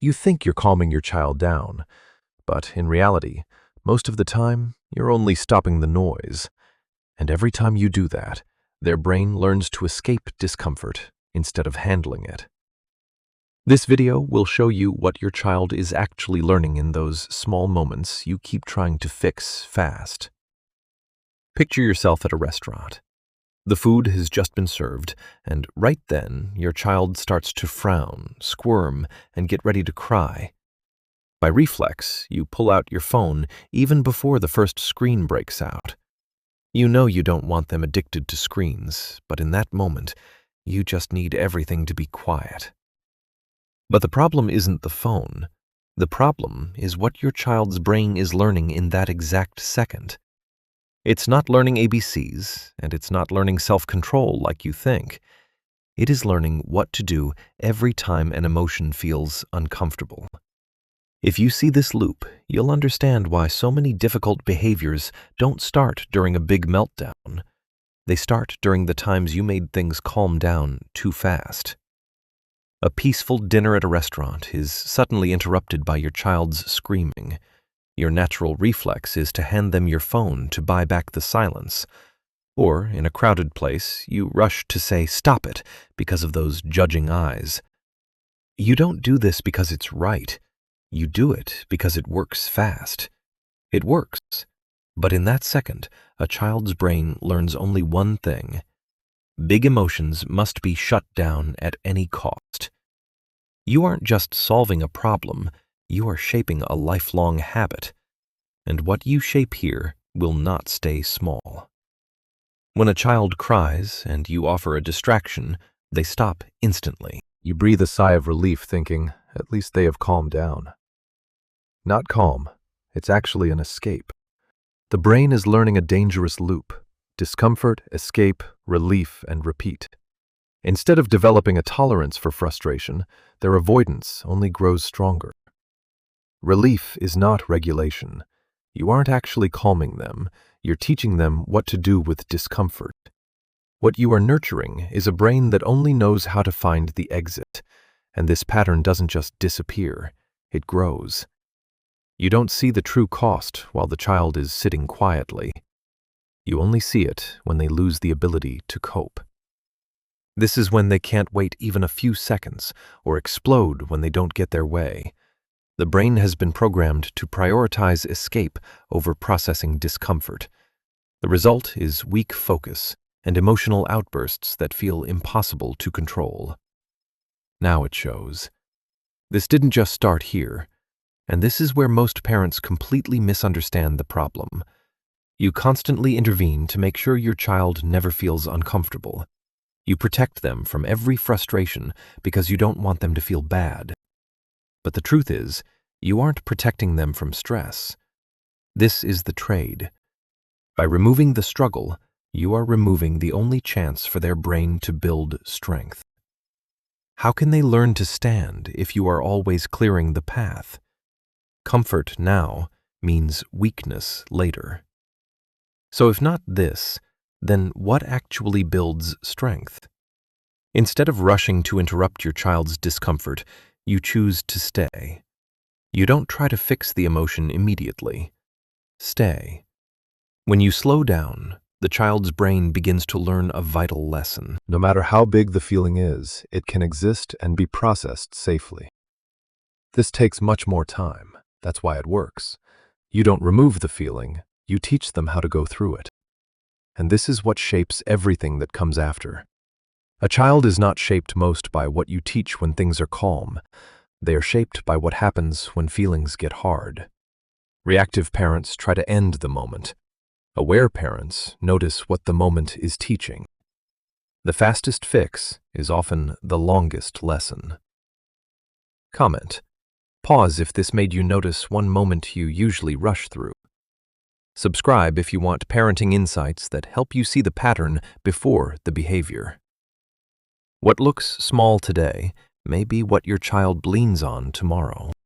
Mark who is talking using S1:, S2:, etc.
S1: You think you're calming your child down, but in reality, most of the time, you're only stopping the noise. And every time you do that, their brain learns to escape discomfort instead of handling it. This video will show you what your child is actually learning in those small moments you keep trying to fix fast. Picture yourself at a restaurant. The food has just been served, and right then, your child starts to frown, squirm, and get ready to cry. By reflex, you pull out your phone even before the first screen breaks out. You know you don't want them addicted to screens, but in that moment, you just need everything to be quiet. But the problem isn't the phone. The problem is what your child's brain is learning in that exact second. It's not learning ABCs, and it's not learning self-control like you think. It is learning what to do every time an emotion feels uncomfortable. If you see this loop, you'll understand why so many difficult behaviors don't start during a big meltdown. They start during the times you made things calm down too fast. A peaceful dinner at a restaurant is suddenly interrupted by your child's screaming. Your natural reflex is to hand them your phone to buy back the silence. Or, in a crowded place, you rush to say, "Stop it," because of those judging eyes. You don't do this because it's right. You do it because it works fast. It works. But in that second, a child's brain learns only one thing. Big emotions must be shut down at any cost. You aren't just solving a problem, you are shaping a lifelong habit. And what you shape here will not stay small. When a child cries and you offer a distraction, they stop instantly. You breathe a sigh of relief thinking, at least they have calmed down. Not calm, it's actually an escape. The brain is learning a dangerous loop: discomfort, escape, relief, and repeat. Instead of developing a tolerance for frustration, their avoidance only grows stronger. Relief is not regulation. You aren't actually calming them, you're teaching them what to do with discomfort. What you are nurturing is a brain that only knows how to find the exit, and this pattern doesn't just disappear, it grows. You don't see the true cost while the child is sitting quietly. You only see it when they lose the ability to cope. This is when they can't wait even a few seconds or explode when they don't get their way. The brain has been programmed to prioritize escape over processing discomfort. The result is weak focus and emotional outbursts that feel impossible to control. Now it shows. This didn't just start here. And this is where most parents completely misunderstand the problem. You constantly intervene to make sure your child never feels uncomfortable. You protect them from every frustration because you don't want them to feel bad. But the truth is, you aren't protecting them from stress. This is the trade. By removing the struggle, you are removing the only chance for their brain to build strength. How can they learn to stand if you are always clearing the path? Comfort now means weakness later. So if not this, then what actually builds strength? Instead of rushing to interrupt your child's discomfort, you choose to stay. You don't try to fix the emotion immediately. Stay. When you slow down, the child's brain begins to learn a vital lesson.
S2: No matter how big the feeling is, it can exist and be processed safely. This takes much more time. That's why it works. You don't remove the feeling, you teach them how to go through it. And this is what shapes everything that comes after. A child is not shaped most by what you teach when things are calm. They are shaped by what happens when feelings get hard. Reactive parents try to end the moment. Aware parents notice what the moment is teaching. The fastest fix is often the longest lesson. Comment. Pause if this made you notice one moment you usually rush through. Subscribe if you want parenting insights that help you see the pattern before the behavior. What looks small today may be what your child leans on tomorrow.